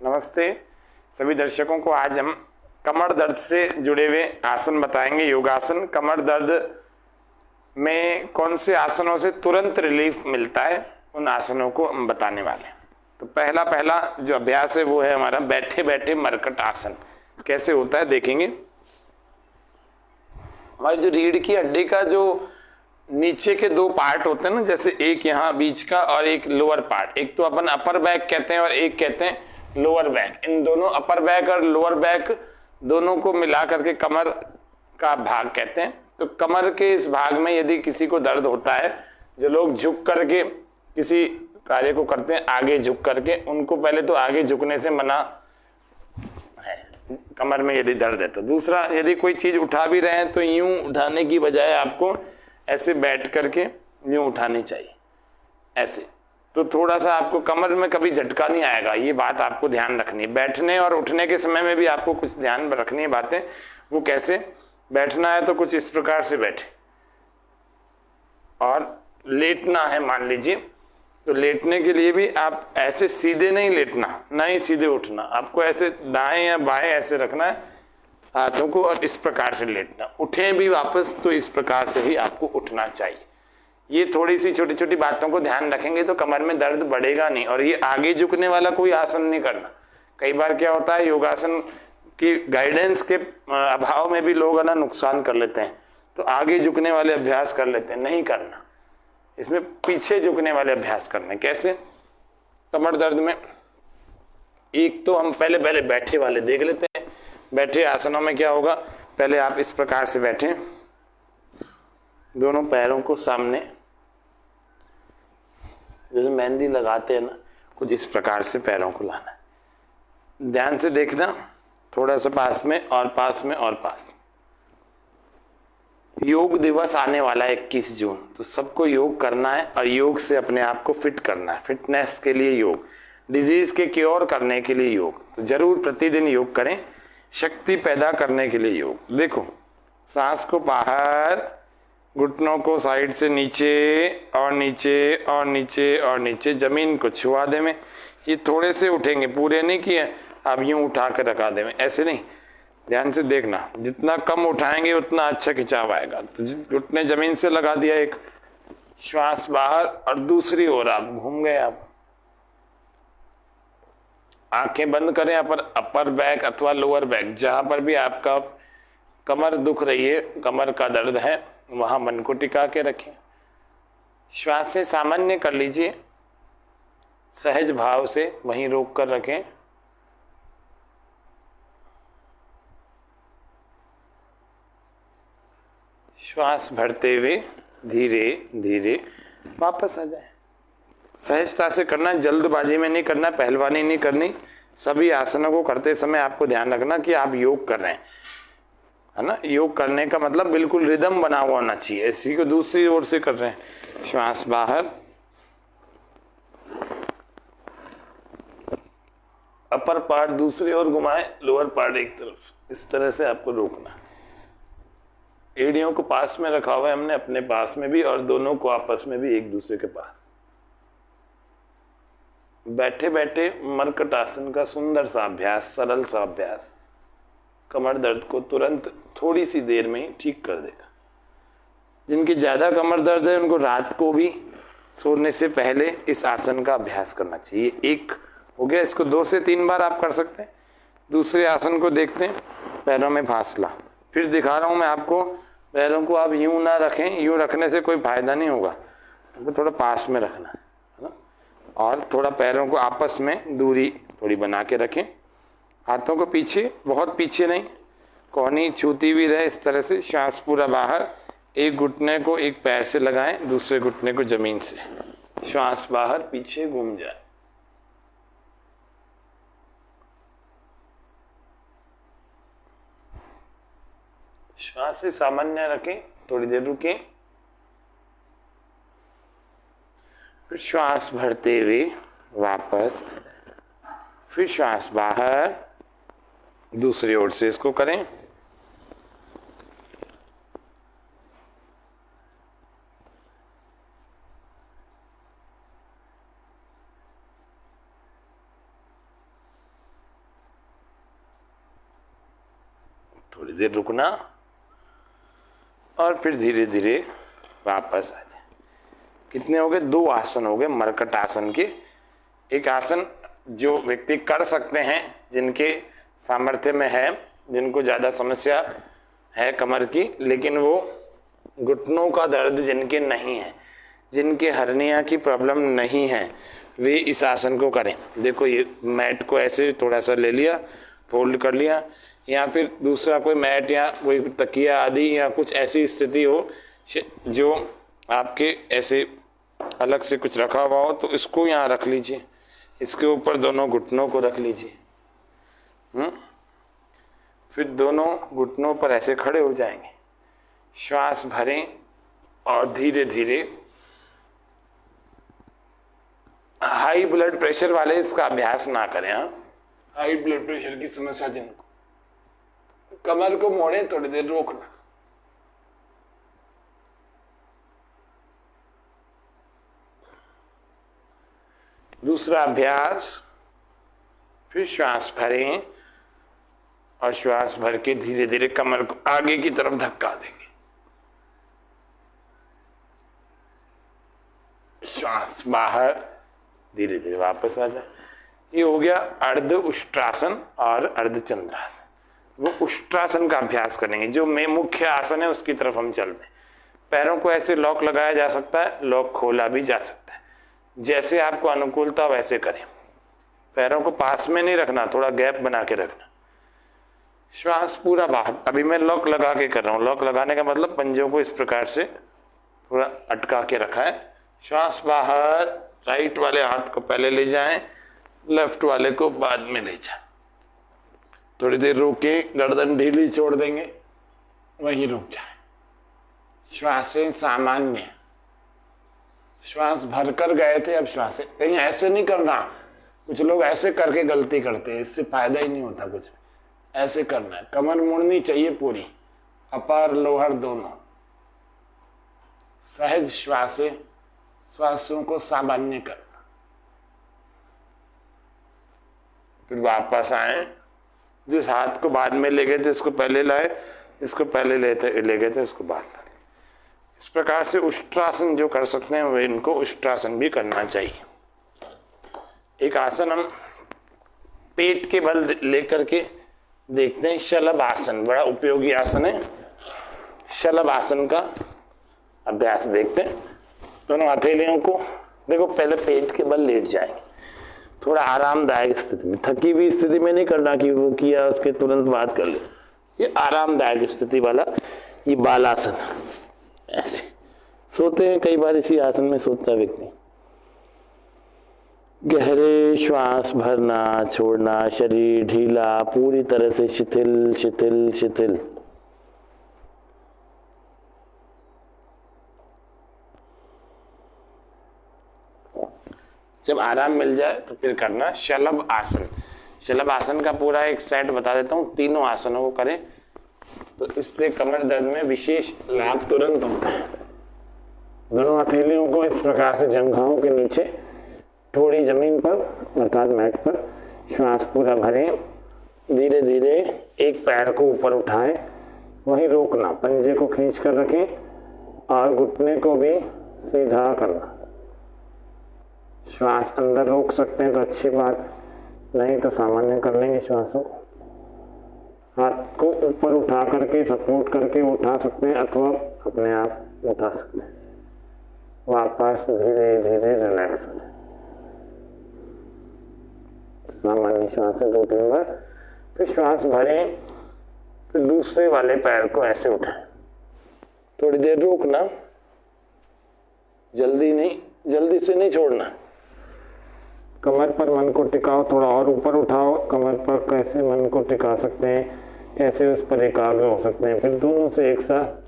नमस्ते सभी दर्शकों को। आज हम कमर दर्द से जुड़े हुए आसन बताएंगे। योगासन। कमर दर्द में कौन से आसनों से तुरंत रिलीफ मिलता है, उन आसनों को हम बताने वाले हैं। तो पहला जो अभ्यास है वो है हमारा बैठे बैठे मरकट आसन। कैसे होता है देखेंगे। हमारी जो रीढ़ की हड्डी का जो नीचे के दो पार्ट होते हैं ना, जैसे एक यहाँ बीच का और एक लोअर पार्ट, एक तो अपन अपर बैक कहते हैं और एक कहते हैं लोअर बैक। इन दोनों अपर बैक और लोअर बैक दोनों को मिला करके कमर का भाग कहते हैं। तो कमर के इस भाग में यदि किसी को दर्द होता है, जो लोग झुक करके किसी कार्य को करते हैं आगे झुक करके, उनको पहले तो आगे झुकने से मना है कमर में यदि दर्द है तो। दूसरा, यदि कोई चीज उठा भी रहे हैं तो यूं उठाने की बजाय आपको ऐसे बैठ करके यूं उठानी चाहिए, ऐसे। तो थोड़ा सा आपको कमर में कभी झटका नहीं आएगा, ये बात आपको ध्यान रखनी है। बैठने और उठने के समय में भी आपको कुछ ध्यान रखनी है बातें। वो कैसे बैठना है, तो कुछ इस प्रकार से बैठे, और लेटना है मान लीजिए, तो लेटने के लिए भी आप ऐसे सीधे नहीं लेटना, ना ही सीधे उठना, आपको ऐसे दाएं या बाएं ऐसे रखना है हाथों को, और इस प्रकार से लेटना। उठे भी वापस तो इस प्रकार से ही आपको उठना चाहिए। ये थोड़ी सी छोटी छोटी बातों को ध्यान रखेंगे तो कमर में दर्द बढ़ेगा नहीं। और ये आगे झुकने वाला कोई आसन नहीं करना। कई बार क्या होता है, योगासन की गाइडेंस के अभाव में भी लोग ना नुकसान कर लेते हैं, तो आगे झुकने वाले अभ्यास कर लेते हैं, नहीं करना। इसमें पीछे झुकने वाले अभ्यास करने। कैसे कमर दर्द में, एक तो हम पहले बैठे वाले देख लेते हैं। बैठे आसनों में क्या होगा, पहले आप इस प्रकार से बैठे, दोनों पैरों को सामने, जैसे मेहंदी लगाते हैं ना, कुछ इस प्रकार से पैरों को लाना है। ध्यान से देखना, थोड़ा सा पास में और पास में और पास। योग दिवस आने वाला है 21 जून, तो सबको योग करना है और योग से अपने आप को फिट करना है। फिटनेस के लिए योग, डिजीज के क्योर करने के लिए योग। तो जरूर प्रतिदिन योग करें, शक्ति पैदा करने के लिए योग। देखो, सांस को बाहर, घुटनों को साइड से नीचे और नीचे और नीचे और नीचे, जमीन को छुआ दे में। ये थोड़े से उठेंगे, पूरे नहीं किए, अब यूं उठा कर रखा दे में, ऐसे नहीं। ध्यान से देखना, जितना कम उठाएंगे उतना अच्छा खिंचाव आएगा। तो घुटने जमीन से लगा दिया, एक श्वास बाहर और दूसरी ओर आप घूम गए। आप आंखें बंद करें, अपर बैक अथवा लोअर बैक, जहां पर भी आपका कमर दुख रही है, कमर का दर्द है, वहां मन को टिका के रखें। श्वास से सामान्य कर लीजिए, सहज भाव से वहीं रोक कर रखें। श्वास भरते हुए धीरे धीरे वापस आ जाए। सहजता से करना, जल्दबाजी में नहीं करना, पहलवानी नहीं करनी। सभी आसनों को करते समय आपको ध्यान रखना कि आप योग कर रहे हैं, है ना। योग करने का मतलब बिल्कुल रिदम बना हुआ होना चाहिए। इसी को दूसरी ओर से कर रहे हैं, श्वास बाहर, अपर पार्ट दूसरी ओर घुमाए, लोअर पार्ट एक तरफ, इस तरह से आपको रोकना। एड़ियों को पास में रखा हुआ है हमने, अपने पास में भी और दोनों को आपस में भी एक दूसरे के पास। बैठे बैठे मरकट आसन का सुंदर सा अभ्यास, सरल सा अभ्यास, कमर दर्द को तुरंत थोड़ी सी देर में ही ठीक कर देगा। जिनकी ज्यादा कमर दर्द है उनको रात को भी सोने से पहले इस आसन का अभ्यास करना चाहिए। एक हो गया, इसको 2 से 3 बार आप कर सकते हैं। दूसरे आसन को देखते हैं, पैरों में फासला। फिर दिखा रहा हूं मैं आपको, पैरों को आप यूं ना रखें, यूं रखने से कोई फायदा नहीं होगा, हमको थोड़ा पास में रखना है ना। और थोड़ा पैरों को आपस में दूरी थोड़ी बना के रखें। हाथों को पीछे, बहुत पीछे नहीं, कोहनी छूती हुई रहे, इस तरह से। श्वास पूरा बाहर, एक घुटने को एक पैर से लगाएं, दूसरे घुटने को जमीन से। श्वास बाहर, पीछे घूम जाए। श्वास से सामान्य रखें, थोड़ी देर रुकें, फिर श्वास भरते हुए वापस, फिर श्वास बाहर, दूसरी ओर से इसको करें। थोड़ी देर रुकना और फिर धीरे धीरे वापस आ जाए। कितने हो गए? 2 आसन हो गए मरकट आसन के। एक आसन जो व्यक्ति कर सकते हैं, जिनके सामर्थ्य में है, जिनको ज्यादा समस्या है कमर की, लेकिन वो घुटनों का दर्द जिनके नहीं है, जिनके हर्निया की प्रॉब्लम नहीं है, वे इस आसन को करें। देखो ये मैट को ऐसे थोड़ा सा ले लिया, फोल्ड कर लिया, या फिर दूसरा कोई मैट या कोई तकिया आदि या कुछ ऐसी स्थिति हो जो आपके ऐसे अलग से कुछ रखा हुआ हो, तो इसको यहाँ रख लीजिए, इसके ऊपर दोनों घुटनों को रख लीजिए। फिर दोनों घुटनों पर ऐसे खड़े हो जाएंगे, श्वास भरें और धीरे धीरे। हाई ब्लड प्रेशर वाले इसका अभ्यास ना करें। हाई ब्लड प्रेशर की समस्या जिनको, कमर को मोड़े, थोड़ी देर रोकना। दूसरा अभ्यास, फिर श्वास भरें और श्वास भर के धीरे धीरे कमर को आगे की तरफ धक्का देंगे। श्वास बाहर, धीरे धीरे वापस आ जाए। ये हो गया अर्ध उष्ट्रासन और अर्ध चंद्रासन। वो उष्ट्रासन का अभ्यास करेंगे। जो में मुख्य आसन है उसकी तरफ हम चलते हैं। पैरों को ऐसे लॉक लगाया जा सकता है, लॉक खोला भी जा सकता है, जैसे आपको अनुकूलता वैसे करें। पैरों को पास में नहीं रखना, थोड़ा गैप बना के रखना। श्वास पूरा बाहर। अभी मैं लॉक लगा के कर रहा हूं। लॉक लगाने का मतलब पंजों को इस प्रकार से थोड़ा अटका के रखा है। श्वास बाहर, राइट वाले हाथ को पहले ले जाएं, लेफ्ट वाले को बाद में ले जाएं। थोड़ी देर रोके, गर्दन ढीली छोड़ देंगे, वहीं रुक जाए। श्वासें सामान्य, श्वास भरकर गए थे, अब श्वासें। कहीं ऐसे नहीं करना, कुछ लोग ऐसे करके गलती करते हैं, इससे फायदा ही नहीं होता कुछ। ऐसे करना है, कमर मुड़नी चाहिए पूरी, अपर लोअर दोनों। सहज श्वासों को सामान्य करना। फिर वापस आए, जिस हाथ को बाद में ले गए थे इसको पहले लाए, इसको पहले ले गए थे इसको बाद में। इस प्रकार से उष्ट्रासन जो कर सकते हैं वे इनको उष्ट्रासन भी करना चाहिए। एक आसन हम पेट के बल लेकर के देखते हैं, शलभ आसन। बड़ा उपयोगी आसन है। शलभ आसन का अभ्यास देखते हैं। दोनों हथेलियों को देखो, पहले पेट के बल लेट जाएंगे, थोड़ा आरामदायक स्थिति में। थकी हुई स्थिति में नहीं करना कि वो किया उसके तुरंत बाद कर ले। ये आरामदायक स्थिति वाला ये बालासन। ऐसे सोते हैं, कई बार इसी आसन में सोता है व्यक्ति। गहरे श्वास भरना, छोड़ना, शरीर ढीला, पूरी तरह से शिथिल शिथिल शिथिल। जब आराम मिल जाए तो फिर करना शलभ आसन। शलभ आसन का पूरा एक सेट बता देता हूं। तीनों आसनों को करें तो इससे कमर दर्द में विशेष लाभ तुरंत होता है। दोनों हथेलियों को इस प्रकार से जंघाओं के नीचे, थोड़ी जमीन पर अर्थात मैट पर, श्वास पूरा भरें। धीरे धीरे एक पैर को ऊपर उठाएं, वहीं रोकना, पंजे को खींच कर रखें और घुटने को भी सीधा करना। श्वास अंदर रोक सकते हैं तो अच्छी बात, नहीं तो सामान्य कर लेंगे श्वासों। हाथ को ऊपर उठा करके सपोर्ट करके उठा सकते हैं अथवा अपने आप उठा सकते हैं। वापस धीरे धीरे रिलैक्स हो जाए। सामान्य श्वास 2-3 बार। फिर श्वास भरें, फिर दूसरे वाले पैर को ऐसे उठाएं। थोड़ी देर रोकना, जल्दी से नहीं छोड़ना। कमर पर मन को टिकाओ, थोड़ा और ऊपर उठाओ। कमर पर कैसे मन को टिका सकते हैं, कैसे उस पर एकाग्र हो सकते हैं। फिर दोनों से एक साथ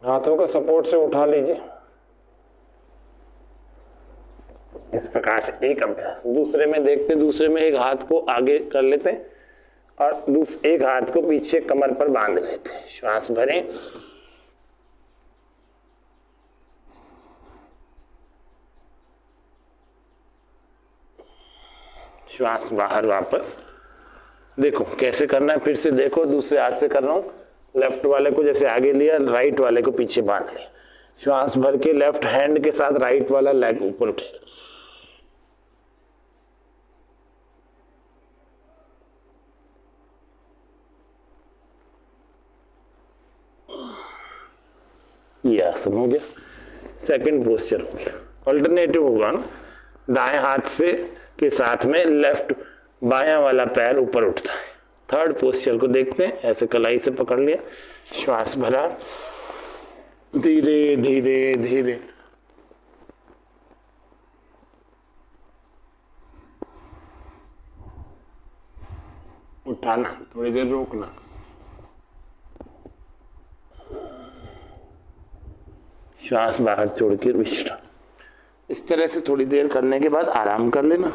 हाथों को सपोर्ट से उठा लीजिए। इस प्रकार से एक अभ्यास। दूसरे में देखते, दूसरे में एक हाथ को आगे कर लेते हैं और एक हाथ को पीछे कमर पर बांध लेते हैं। श्वास भरें, श्वास बाहर वापस। देखो कैसे करना है, फिर से देखो, दूसरे हाथ से कर रहा हूँ। लेफ्ट वाले को जैसे आगे लिया, राइट वाले को पीछे बांध लिया। श्वास भर के लेफ्ट हैंड के साथ राइट वाला लेग ऊपर उठेगा। ये आसन हो गया। सेकंड पोस्चर हो गया। अल्टरनेटिव होगा ना, दाएं हाथ से के साथ में लेफ्ट बायां वाला पैर ऊपर उठता है। थर्ड पोस्चर को देखते हैं। ऐसे कलाई से पकड़ लिया, श्वास भरा, धीरे धीरे धीरे उठाना, थोड़ी देर रोकना, श्वास बाहर छोड़ के विश्राम। इस तरह से थोड़ी देर करने के बाद आराम कर लेना।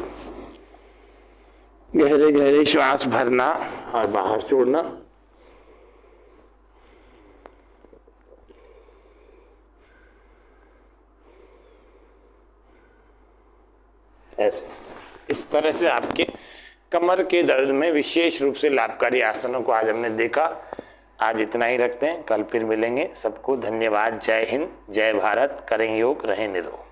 गहरे गहरे श्वास भरना और बाहर छोड़ना। ऐसे इस तरह से आपके कमर के दर्द में विशेष रूप से लाभकारी आसनों को आज हमने देखा। आज इतना ही रखते हैं, कल फिर मिलेंगे। सबको धन्यवाद। जय हिंद, जय भारत। करें योग, रहें निरोग।